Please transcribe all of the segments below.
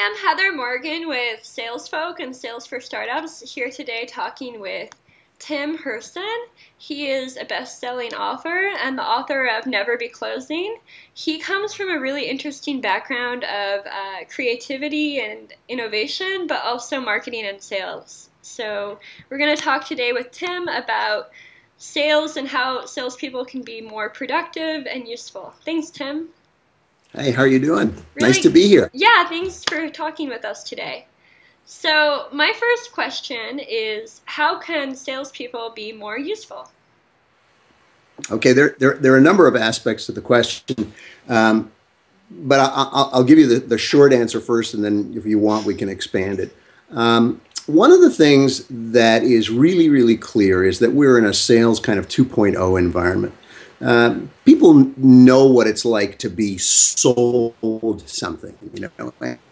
I'm Heather Morgan with Sales Folk and Sales for Startups, here today talking with Tim Hurson. He is a best-selling author and the author of Never Be Closing. He comes from a really interesting background of creativity and innovation, but also marketing and sales. So we're going to talk today with Tim about sales and how salespeople can be more productive and useful. Thanks, Tim. Hey, how are you doing? Really, Nice to be here. yeah, thanks for talking with us today. So my first question is, how can salespeople be more useful? Okay, there are a number of aspects to the question, but I'll give you the short answer first, and then if you want, we can expand it. One of the things that is really, really clear is that we're in a sales kind of 2.0 environment. People know what it's like to be sold something,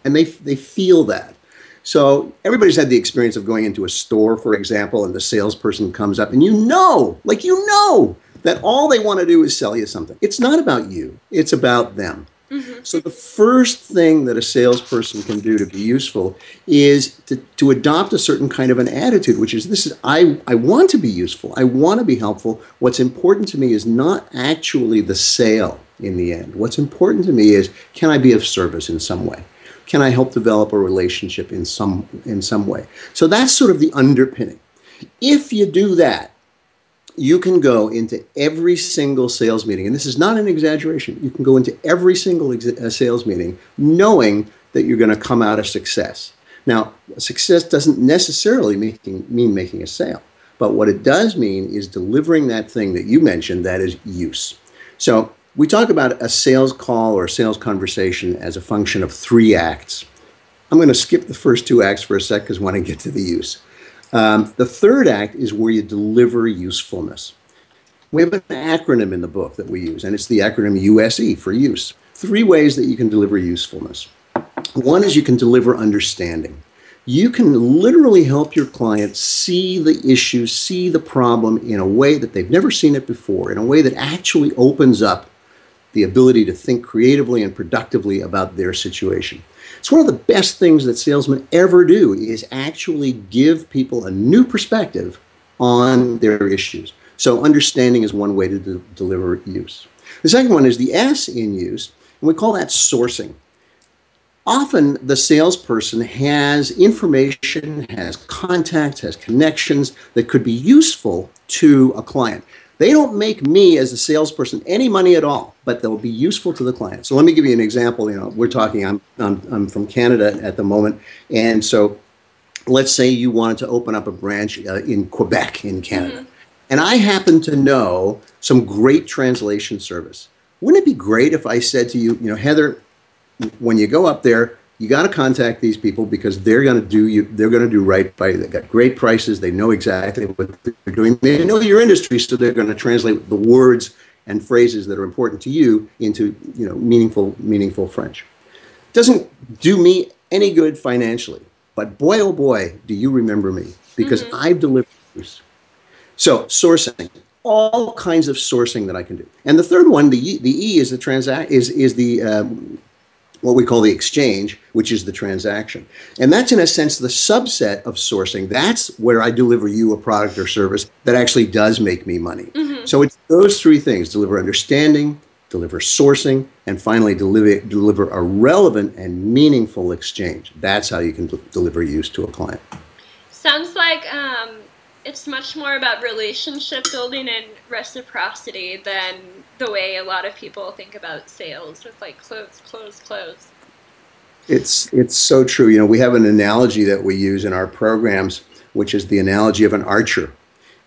and they feel that. So everybody's had the experience of going into a store, for example, and the salesperson comes up and that all they want to do is sell you something. It's not about you. It's about them. Mm-hmm. So the first thing that a salesperson can do to be useful is to adopt a certain kind of an attitude, which is I want to be useful. I want to be helpful. What's important to me is not actually the sale in the end. What's important to me is, can I be of service in some way? Can I help develop a relationship in some way? So that's sort of the underpinning. If you do that, you can go into every single sales meeting, and this is not an exaggeration. You can go into every single sales meeting knowing that you're going to come out a success. Now, success doesn't necessarily mean making a sale, but what it does mean is delivering that thing that you mentioned, that is use. So we talk about a sales call or a sales conversation as a function of 3 acts. I'm going to skip the first 2 acts for a sec because I want to get to the use. The third act is where you deliver usefulness. We have an acronym in the book that we use, and it's the acronym USE for use. 3 ways that you can deliver usefulness. One is you can deliver understanding. You can literally help your client see the issue, see the problem in a way that they've never seen it before, in a way that actually opens up the ability to think creatively and productively about their situation. It's one of the best things that salesmen ever do, is actually give people a new perspective on their issues. So understanding is one way to deliver use. The second one is the S in use, and we call that sourcing. Often the salesperson has information, has contacts, has connections that could be useful to a client. They don't make me as a salesperson any money at all, but they'll be useful to the client. So let me give you an example. We're talking, I'm from Canada at the moment. And so let's say you wanted to open up a branch in Quebec in Canada. Mm-hmm. And I happen to know some great translation service. Wouldn't it be great if I said to you, Heather, when you go up there, you got to contact these people because they're going to do right by you. They got great prices. They know exactly what they're doing. They know your industry, so they're going to translate the words and phrases that are important to you into meaningful French. Doesn't do me any good financially, but boy, oh boy, do you remember me, because mm-hmm. I've delivered this. So sourcing, all kinds of sourcing that I can do. And the third one, the E is the what we call the exchange, which is the transaction. And that's, in a sense, the subset of sourcing. That's where I deliver you a product or service that actually does make me money. Mm-hmm. So it's those 3 things: deliver understanding, deliver sourcing, and finally deliver a relevant and meaningful exchange. That's how you can deliver use to a client. Sounds like it's much more about relationship building and reciprocity than the way a lot of people think about sales, with like close. It's so true. We have an analogy that we use in our programs, which is the analogy of an archer.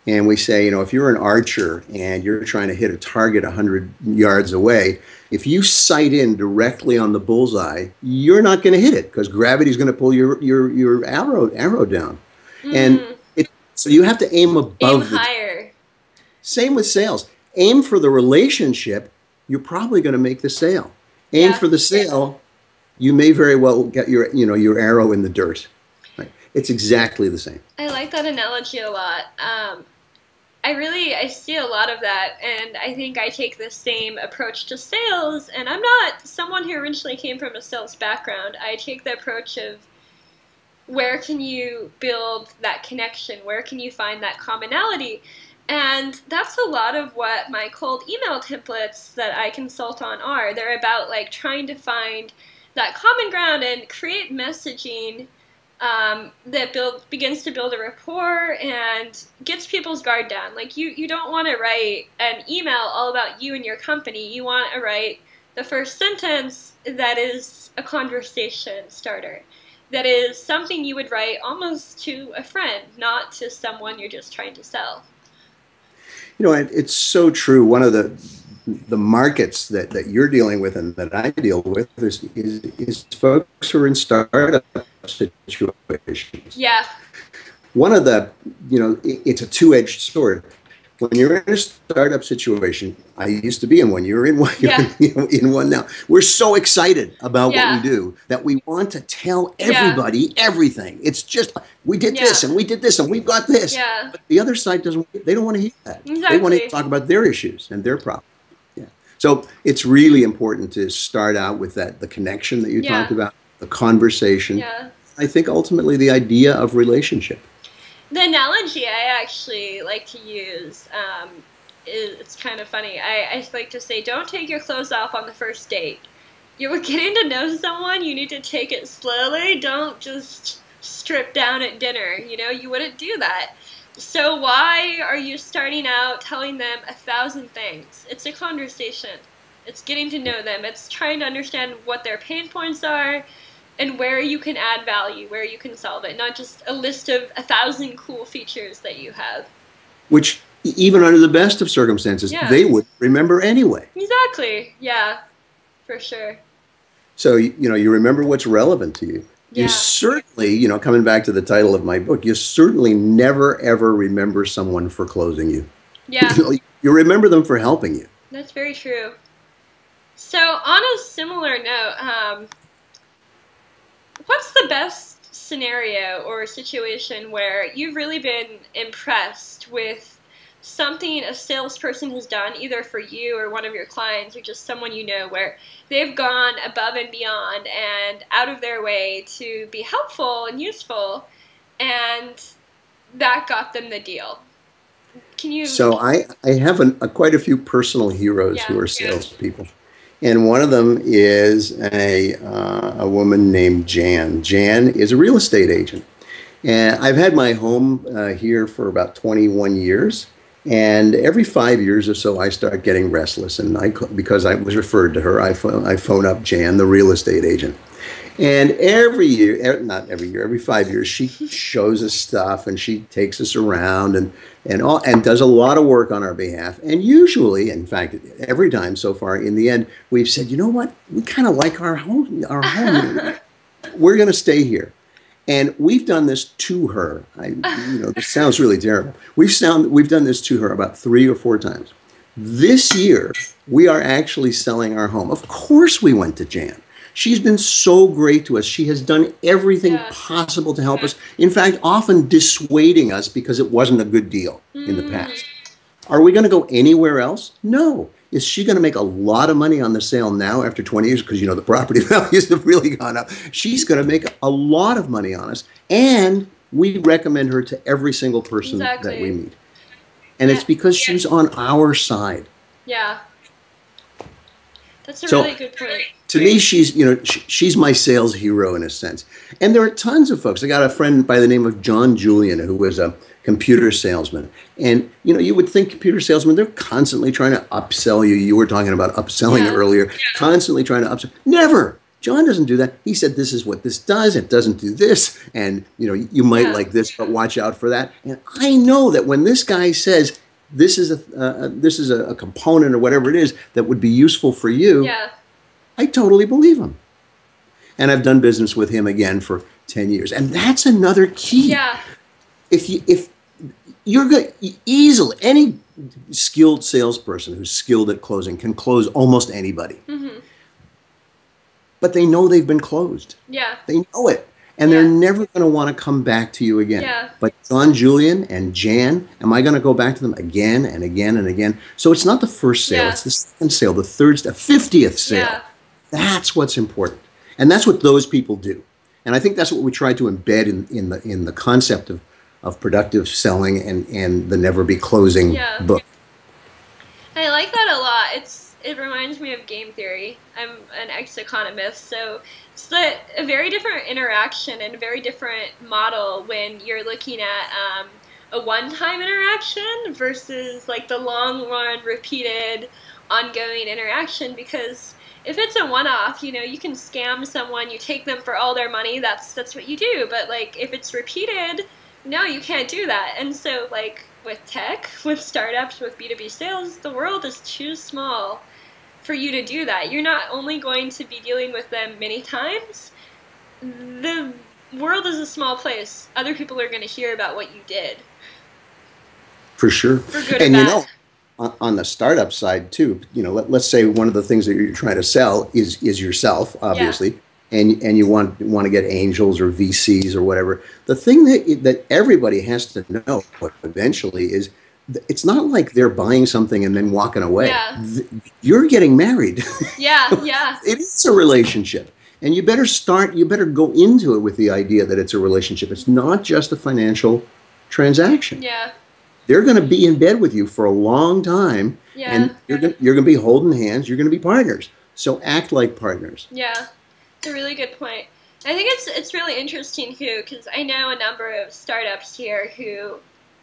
And we say, if you're an archer and you're trying to hit a target 100 yards away, if you sight in directly on the bullseye, you're not going to hit it because gravity's going to pull your arrow down. Mm. And so you have to aim above. Aim higher. Same with sales. Aim for the relationship, you're probably going to make the sale. Aim for the sale, you may very well get your arrow in the dirt. Right? It's exactly the same. I like that analogy a lot. I see a lot of that, and I think I take the same approach to sales, and I'm not someone who originally came from a sales background. I take the approach of where can you build that connection? Where can you find that commonality? And that's a lot of what my cold email templates that I consult on are. They're about like trying to find that common ground and create messaging that begins to build a rapport and gets people's guard down. Like you don't want to write an email all about you and your company. You want to write the first sentence that is a conversation starter. That is something you would write almost to a friend, not to someone you're just trying to sell. You know, it's so true. One of the markets that you're dealing with and that I deal with is folks who are in startup situations. Yeah. One of the, you know, it's a two-edged sword. When you're in a startup situation, I used to be in one. You're in one. You're in one now. We're so excited about what we do that we want to tell everybody everything. It's just we did this and we did this and we've got this. Yeah. But the other side doesn't. They don't want to hear that. Exactly. They want to talk about their issues and their problems. Yeah. So it's really important to start out with the connection that you talked about, the conversation. Yeah. I think ultimately the idea of relationship. The analogy I actually like to use, it's kind of funny. I like to say, don't take your clothes off on the first date. You're getting to know someone, you need to take it slowly. Don't just strip down at dinner. You know, you wouldn't do that. So why are you starting out telling them 1,000 things? It's a conversation. It's getting to know them. It's trying to understand what their pain points are, and where you can add value, where you can solve it, not just a list of 1,000 cool features that you have. Which, even under the best of circumstances, they would remember anyway. Exactly. Yeah, for sure. So, you know, you remember what's relevant to you. Yeah. You certainly, you know, coming back to the title of my book, you certainly never, ever remember someone for closing you. Yeah. You remember them for helping you. That's very true. So, on a similar note, what's the best scenario or situation where you've really been impressed with something a salesperson has done, either for you or one of your clients or just someone you know, where they've gone above and beyond and out of their way to be helpful and useful, and that got them the deal? Can you? So I have quite a few personal heroes who are salespeople. And one of them is a woman named Jan. Jan is a real estate agent. And I've had my home here for about 21 years. And every 5 years or so, I start getting restless. And because I was referred to her, I phone up Jan, the real estate agent. And every year, not every year, every 5 years, she shows us stuff and she takes us around and does a lot of work on our behalf. And usually, in fact, every time so far, in the end, we've said, you know what, we kind of like our home. We're going to stay here. And we've done this to her. You know, this sounds really terrible. We've done this to her about 3 or 4 times. This year, we are actually selling our home. Of course, we went to Jan. She's been so great to us. She has done everything possible to help us. In fact, often dissuading us because it wasn't a good deal in the past. Are we going to go anywhere else? No. Is she going to make a lot of money on the sale now after 20 years? Because, you know, the property values have really gone up. She's going to make a lot of money on us. And we recommend her to every single person that we meet. And it's because she's on our side. Yeah. That's a really good point. To me, she's my sales hero in a sense. And there are tons of folks. I got a friend by the name of John Julian, who was a computer salesman. And, you know, you would think computer salesmen, they're constantly trying to upsell you. You were talking about upselling earlier. Constantly trying to upsell. Never. John doesn't do that. He said, this is what this does. It doesn't do this. And, you know, you might like this, but watch out for that. And I know that when this guy says, this is a component or whatever it is that would be useful for you, I totally believe him. And I've done business with him again for 10 years. And that's another key. Yeah. If you're good, easily, any skilled salesperson who's skilled at closing can close almost anybody. But they know they've been closed. Yeah. They know it. and they're never going to want to come back to you again. Yeah. But John Julian and Jan, am I going to go back to them again and again and again? So it's not the first sale, it's the second sale, the third, the 50th sale. Yeah. That's what's important. And that's what those people do. And I think that's what we try to embed in the concept of productive selling and the Never Be Closing book. I like that a lot. It reminds me of game theory. I'm an ex-economist, so it's a very different interaction and a very different model when you're looking at a one-time interaction versus like the long-run, repeated, ongoing interaction. Because if it's a one-off, you know, you can scam someone, you take them for all their money, that's what you do. But like if it's repeated, no, you can't do that. And so like with tech, with startups, with B2B sales, the world is too small for you to do that. You're not only going to be dealing with them many times, the world is a small place. Other people are going to hear about what you did. For sure. For good and or you bad. know, on the startup side too, you know, let's say one of the things that you're trying to sell is yourself, obviously, and you want to get angels or VCs or whatever. The thing that everybody has to know eventually is it's not like they're buying something and then walking away. Yeah. You're getting married. Yeah, yeah. It is a relationship. And you better go into it with the idea that it's a relationship. It's not just a financial transaction. Yeah. They're going to be in bed with you for a long time, and you're going to be holding hands. You're going to be partners. So act like partners. Yeah, it's a really good point. I think it's really interesting too, because I know a number of startups here who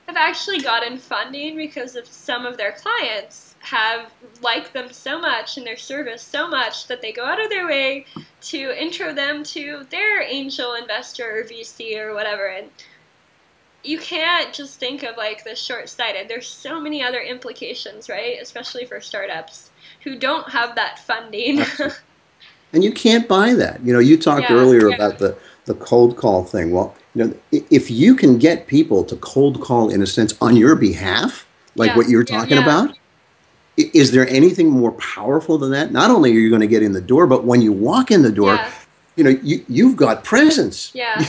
have actually gotten funding because of some of their clients have liked them so much and their service so much that they go out of their way to intro them to their angel investor or VC or whatever. And you can't just think of like the short-sighted. There's so many other implications, right? Especially for startups who don't have that funding. And you can't buy that. You know, you talked earlier about the cold call thing. Well, you know, if you can get people to cold call in a sense on your behalf, like what you're talking about, is there anything more powerful than that? Not only are you going to get in the door, but when you walk in the door, you know, you've got presence. Yeah.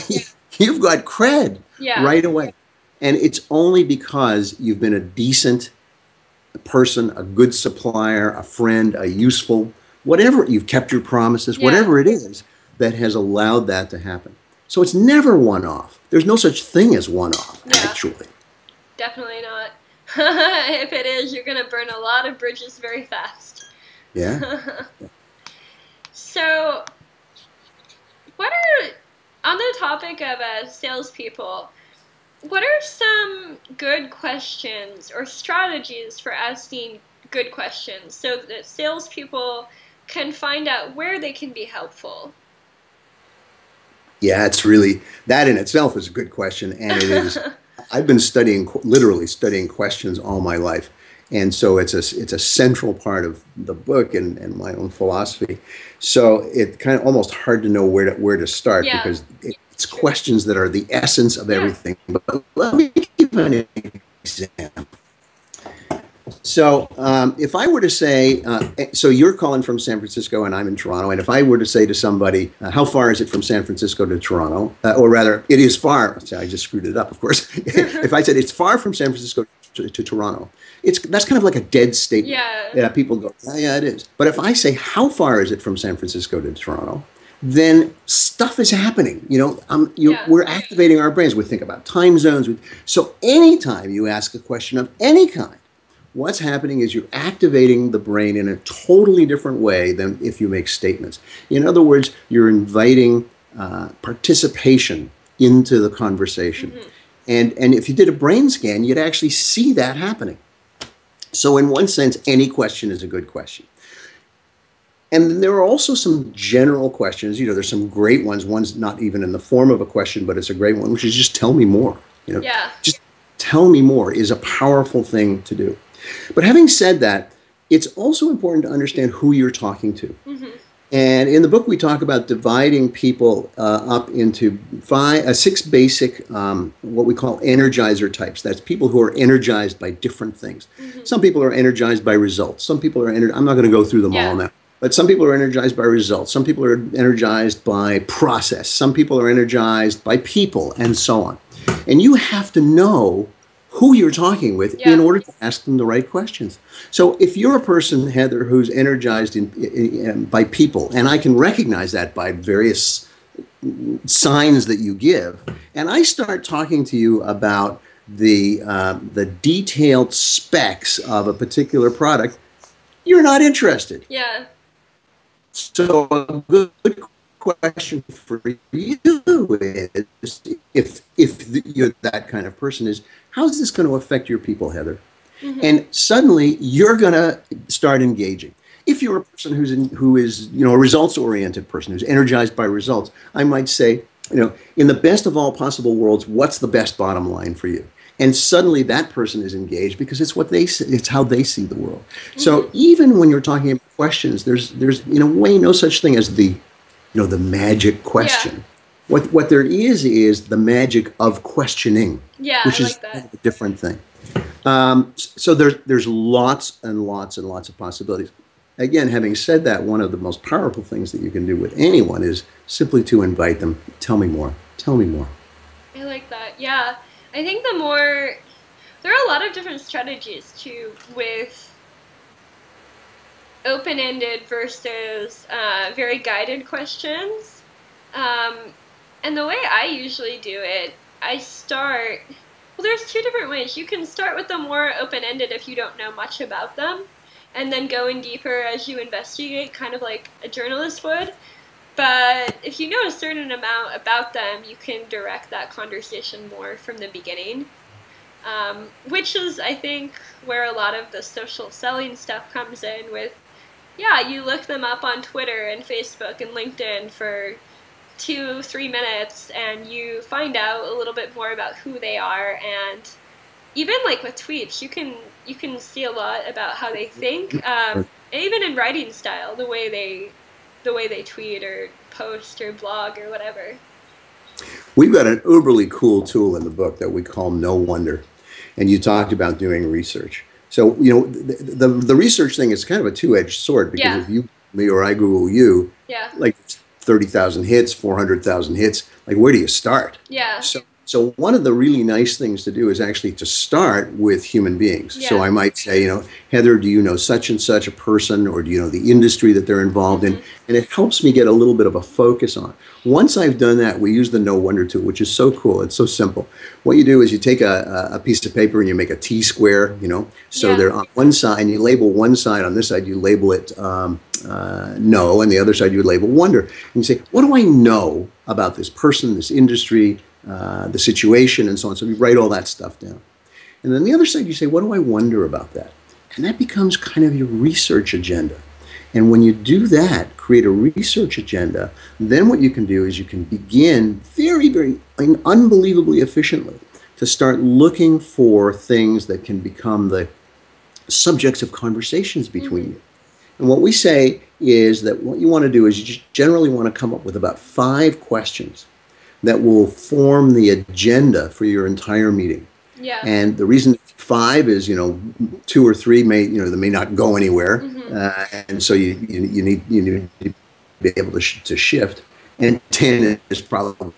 You've got cred right away. And it's only because you've been a decent person, a good supplier, a friend, a useful, whatever, you've kept your promises, whatever it is, that has allowed that to happen. So it's never one-off. There's no such thing as one-off, actually. Definitely not. If it is, you're going to burn a lot of bridges very fast. Yeah. So, on the topic of salespeople, what are some good questions or strategies for asking good questions so that salespeople can find out where they can be helpful? Yeah, it's really, that in itself is a good question, and it is. I've been literally studying questions all my life, and so it's a central part of the book and my own philosophy. So it's kind of almost hard to know where to start because it's questions that are the essence of everything. But let me give an example. So if I were to say, so you're calling from San Francisco and I'm in Toronto, and if I were to say to somebody, how far is it from San Francisco to Toronto? Or rather, it is far. I just screwed it up, of course. If I said it's far from San Francisco to Toronto, that's kind of like a dead statement. Yeah. People go, yeah, it is. But if I say, how far is it from San Francisco to Toronto? Then stuff is happening. You know, we're activating our brains. We think about time zones. So anytime you ask a question of any kind, what's happening is you're activating the brain in a totally different way than if you make statements. In other words, you're inviting participation into the conversation. And if you did a brain scan, you'd actually see that happening. So in one sense, any question is a good question. And there are also some general questions. You know, there's some great ones. One's not even in the form of a question, but it's a great one, which is just tell me more. You know, just tell me more is a powerful thing to do. But having said that, it's also important to understand who you're talking to. And in the book, we talk about dividing people up into 6 basic, what we call energizer types. That's people who are energized by different things. Some people are energized by results. Some people are I'm not going to go through them all now. But some people are energized by results. Some people are energized by process. Some people are energized by people, and so on. And you have to know who you're talking with in order to ask them the right questions. So if you're a person, Heather, who's energized by people, and I can recognize that by various signs that you give, and I start talking to you about the detailed specs of a particular product, you're not interested. Yeah. So a good question for you is, if you're that kind of person, is how's this going to affect your people, Heather? Mm-hmm. And suddenly you're going to start engaging. If you're a person who is a results-oriented person who's energized by results, I might say, in the best of all possible worlds, what's the best bottom line for you? And suddenly that person is engaged because it's how they see the world. Mm-hmm. So even when you're talking about questions, there's in a way no such thing as the magic question. Yeah. What there is the magic of questioning, which is a different thing. So there's lots and lots and lots of possibilities. Again, having said that, one of the most powerful things that you can do with anyone is simply to invite them. Tell me more. Tell me more. I like that. Yeah. I think there are a lot of different strategies too with open-ended versus very guided questions. And the way I usually do it, there's two different ways. You can start with the more open-ended if you don't know much about them, and then go in deeper as you investigate, kind of like a journalist would. But if you know a certain amount about them, you can direct that conversation more from the beginning, which is, I think, where a lot of the social selling stuff comes in with, you look them up on Twitter and Facebook and LinkedIn for 2-3 minutes, and you find out a little bit more about who they are. And even like with tweets, you can see a lot about how they think, even in writing style, the way they tweet or post or blog or whatever. We've got an uberly cool tool in the book that we call No Wonder. And you talked about doing research. So, the research thing is kind of a two-edged sword, because if you Google me or I Google you, like 30,000 hits, 400,000 hits, like where do you start? Yeah. So one of the really nice things to do is actually to start with human beings. Yeah. So I might say, Heather, do you know such and such a person, or do you know the industry that they're involved in? And it helps me get a little bit of a focus on. Once I've done that, we use the No Wonder tool, which is so cool. It's so simple. What you do is you take a piece of paper and you make a T-square, so they're on one side, and you label one side. On this side, you label it no, and the other side you would label wonder. And you say, what do I know about this person, this industry, the situation, and so on. So you write all that stuff down. And then the other side, you say, what do I wonder about that? And that becomes kind of your research agenda. And when you do that, create a research agenda, then what you can do is you can begin very, very unbelievably efficiently to start looking for things that can become the subjects of conversations between you. And what we say is that what you want to do is you just generally want to come up with about 5 questions that will form the agenda for your entire meeting. Yeah. And the reason 5 is, 2 or 3 may, they may not go anywhere, and so you need to be able to shift. And 10 is probably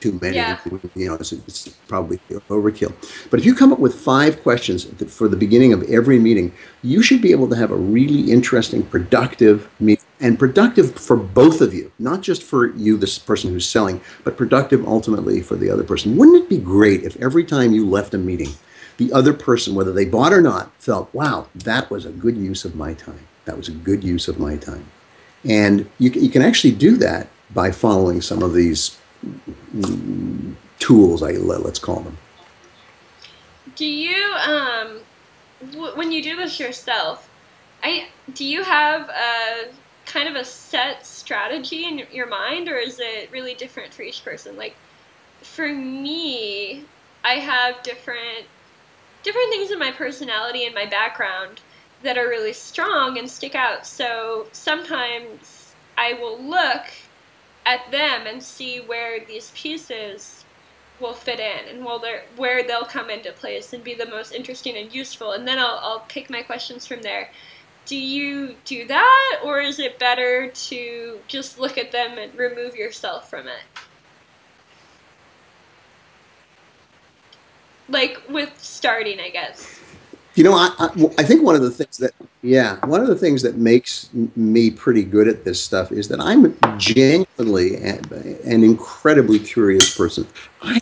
too many. Yeah. It's probably overkill. But if you come up with 5 questions for the beginning of every meeting, you should be able to have a really interesting, productive meeting, and productive for both of you, not just for you, this person who's selling, but productive ultimately for the other person. Wouldn't it be great if every time you left a meeting, the other person, whether they bought or not, felt, wow, that was a good use of my time. That was a good use of my time. And you can actually do that by following some of these tools, let's call them. Do you, when you do this yourself, do you have a kind of a set strategy in your mind, or is it really different for each person? Like, for me, I have different things in my personality and my background that are really strong and stick out. So sometimes I will look at them and see where these pieces will fit in, and where they'll come into place and be the most interesting and useful. And then I'll pick my questions from there. Do you do that, or is it better to just look at them and remove yourself from it? Like with starting, I guess. I think one of the things that, one of the things that makes me pretty good at this stuff is that I'm genuinely an incredibly curious person. I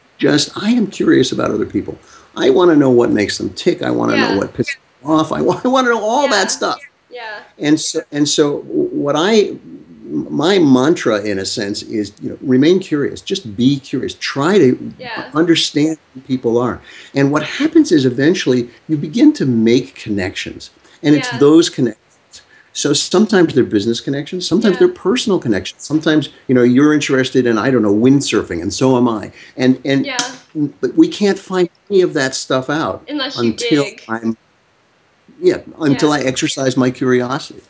am curious about other people. I want to know what makes them tick. I want to know what pisses them off. I want to know all that stuff. Yeah. And so my mantra in a sense is, remain curious, just be curious, try to understand who people are. And what happens is eventually you begin to make connections, and it's those connections. So sometimes they're business connections, sometimes they're personal connections. Sometimes, you're interested in, I don't know, windsurfing, and so am I. But we can't find any of that stuff out unless you dig. Until I exercise my curiosity.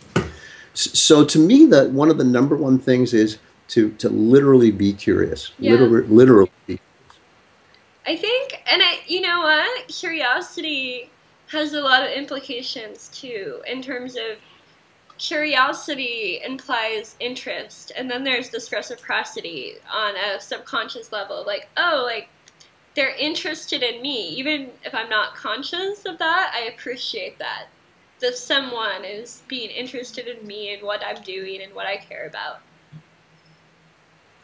So to me, one of the number one things is to literally be curious. Literally be curious. I think, and you know what? Curiosity has a lot of implications too, in terms of curiosity implies interest, and then there's this reciprocity on a subconscious level. Like, oh, like, they're interested in me. Even if I'm not conscious of that, I appreciate that. That someone is being interested in me and what I'm doing and what I care about.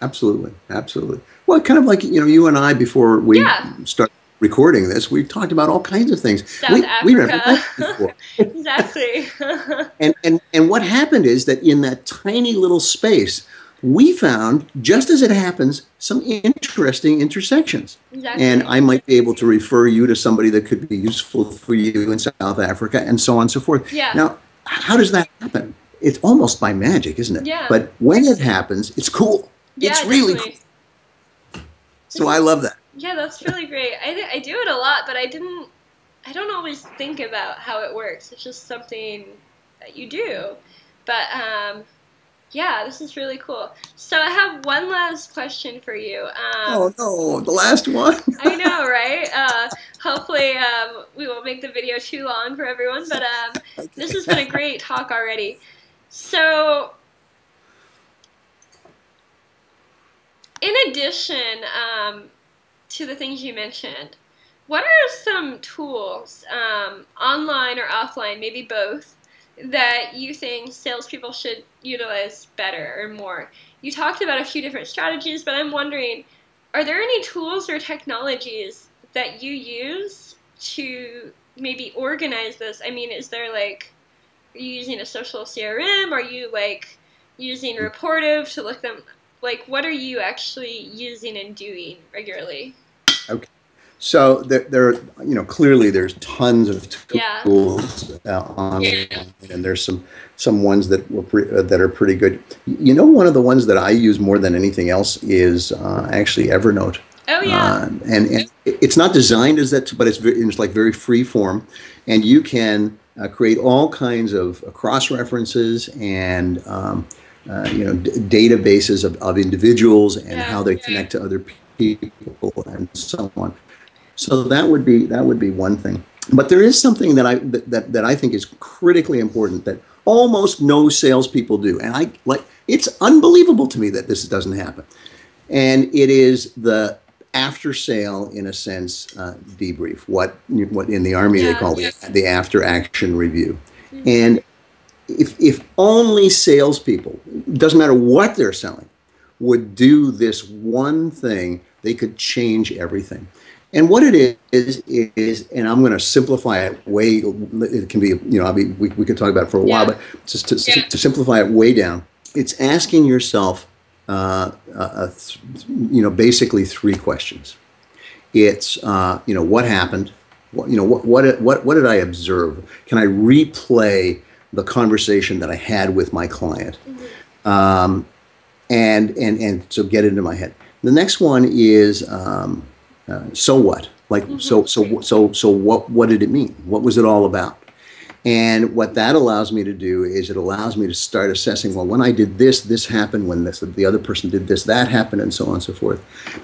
Absolutely. Absolutely. Well, kind of like, you and I, before we start recording this, we've talked about all kinds of things. South Africa. We never met before. Exactly. and what happened is that in that tiny little space, we found, just as it happens, some interesting intersections. Exactly. And I might be able to refer you to somebody that could be useful for you in South Africa, and so on and so forth. Yeah. Now, how does that happen? It's almost by magic, isn't it? Yeah. But when it happens, it's cool. Yeah, it's really cool. So I love that. Yeah, that's really great. I do it a lot, but I don't always think about how it works. It's just something that you do. But yeah, this is really cool. So I have one last question for you. Oh no, the last one. I know, right? Hopefully we won't make the video too long for everyone, but Okay. This has been a great talk already. So in addition to the things you mentioned, what are some tools, online or offline, maybe both, that you think salespeople should utilize better or more? You talked about a few different strategies, but I'm wondering, are there any tools or technologies that you use to maybe organize this? I mean, is there are you using a social CRM? Are you using Rapportive to look them? What are you actually using and doing regularly? Okay. So there clearly there's tons of tools online, and there's some ones that are pretty good. One of the ones that I use more than anything else is actually Evernote. Oh yeah. And it's not designed as that, but it's very free form, and you can create all kinds of cross references and databases of individuals and how they connect to other people and so on. So that would be one thing. But there is something that I think is critically important that almost no salespeople do, and it's unbelievable to me that this doesn't happen. And it is the after sale, in a sense, debrief. What in the Army they call the after action review. Mm-hmm. And if only salespeople, doesn't matter what they're selling, would do this one thing, they could change everything. And what it is, and I'm going to simplify it it can be, we could talk about it for a while, but just to simplify it way down, it's asking yourself, basically three questions. It's, what happened? What did I observe? Can I replay the conversation that I had with my client? Mm-hmm. And so get it into my head. The next one is, so what? So what did it mean? What was it all about? And what that allows me to do is it allows me to start assessing, well, when I did this, this happened. When the other person did this, that happened, and so on and so forth.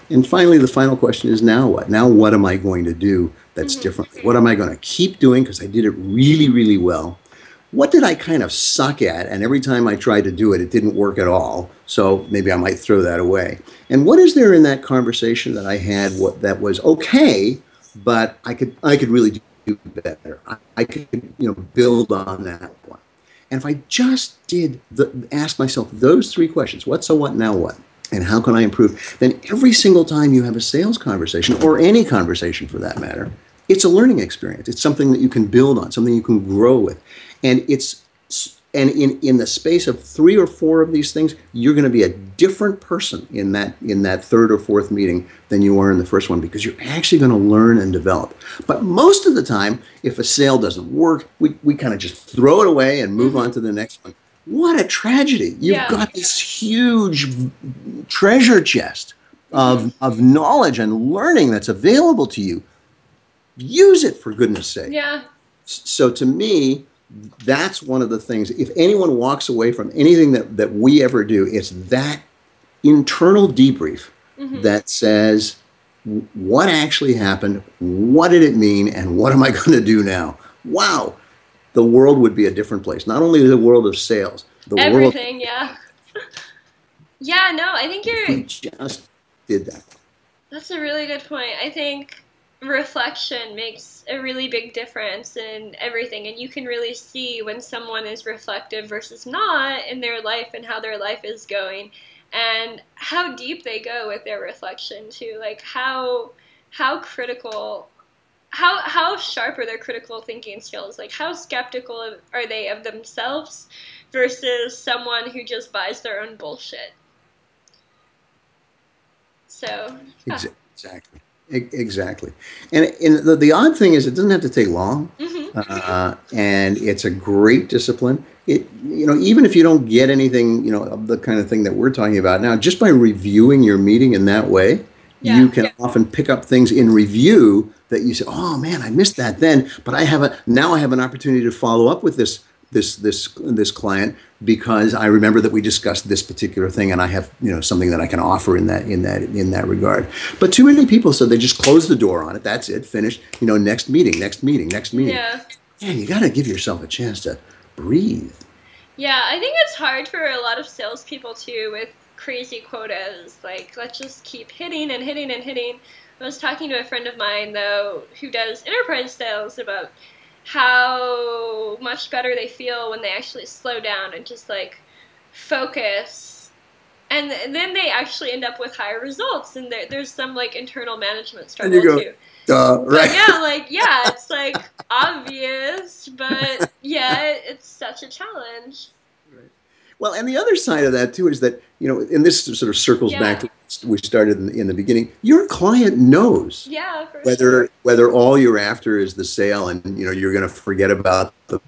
And finally, the final question is, now what? Now what am I going to do that's different? What am I going to keep doing because I did it really, really well? what did I kind of suck at? And every time I tried to do it, it didn't work at all. So maybe I might throw that away. And what is there in that conversation that I had that was okay, but I could really do better. I could, build on that one. And if I just ask myself those three questions, what, so what, now what? And how can I improve? Then every single time you have a sales conversation, or any conversation for that matter, it's a learning experience. It's something that you can build on, something you can grow with. And in the space of 3 or 4 of these things, you're going to be a different person in that third or fourth meeting than you were in the first one, because you're actually going to learn and develop. But most of the time, if a sale doesn't work, we kind of just throw it away and move on to the next one. What a tragedy. You've got this huge treasure chest of knowledge and learning that's available to you. Use it, for goodness sake. Yeah. So to me, that's one of the things. If anyone walks away from anything that we ever do, it's that internal debrief that says, what actually happened? What did it mean? And what am I going to do now? Wow. The world would be a different place. Not only the world of sales, the everything, world. Yeah. Yeah, no, I think We just did that. That's a really good point. I think reflection makes a really big difference in everything, and you can really see when someone is reflective versus not in their life and how their life is going, and how deep they go with their reflection too. Like how critical, how sharp are their critical thinking skills? Like how skeptical are they of themselves versus someone who just buys their own bullshit. So exactly. Exactly. And the odd thing is, it doesn't have to take long, and it's a great discipline. Even if you don't get anything, of the kind of thing that we're talking about now, just by reviewing your meeting in that way, you can often pick up things in review that you say, oh man, I missed that then, but now I have an opportunity to follow up with this client, because I remember that we discussed this particular thing, and I have something that I can offer in that regard. But too many people said they just close the door on it. That's it, finished. Next meeting. Yeah. Man, you got to give yourself a chance to breathe. Yeah, I think it's hard for a lot of salespeople too, with crazy quotas. Like, let's just keep hitting and hitting and hitting. I was talking to a friend of mine though who does enterprise sales about how much better they feel when they actually slow down and just like focus, and then they actually end up with higher results, and there's some like internal management struggle too. Right. But it's like obvious, but it's such a challenge. Right. Well, and the other side of that too is that, and this sort of circles back to what we started in the beginning. Your client knows whether all you're after is the sale, and you're going to forget about them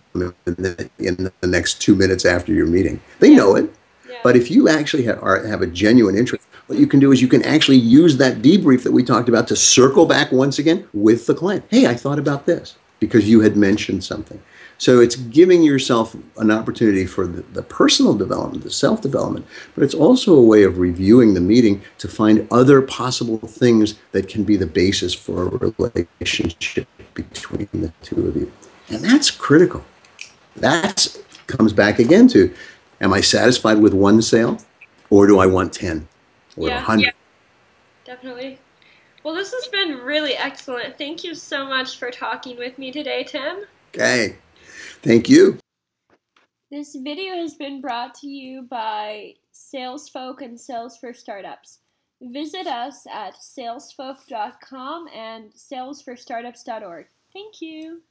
in the next 2 minutes after your meeting. They know it. Yeah. But if you actually have a genuine interest, what you can do is you can actually use that debrief that we talked about to circle back once again with the client. Hey, I thought about this because you had mentioned something. So it's giving yourself an opportunity for the personal development, the self-development, but it's also a way of reviewing the meeting to find other possible things that can be the basis for a relationship between the two of you. And that's critical. That comes back again to, am I satisfied with one sale, or do I want 10 or 100? Yeah, definitely. Well, this has been really excellent. Thank you so much for talking with me today, Tim. Okay. Thank you. This video has been brought to you by Salesfolk and Sales for Startups. Visit us at salesfolk.com and salesforstartups.org. Thank you.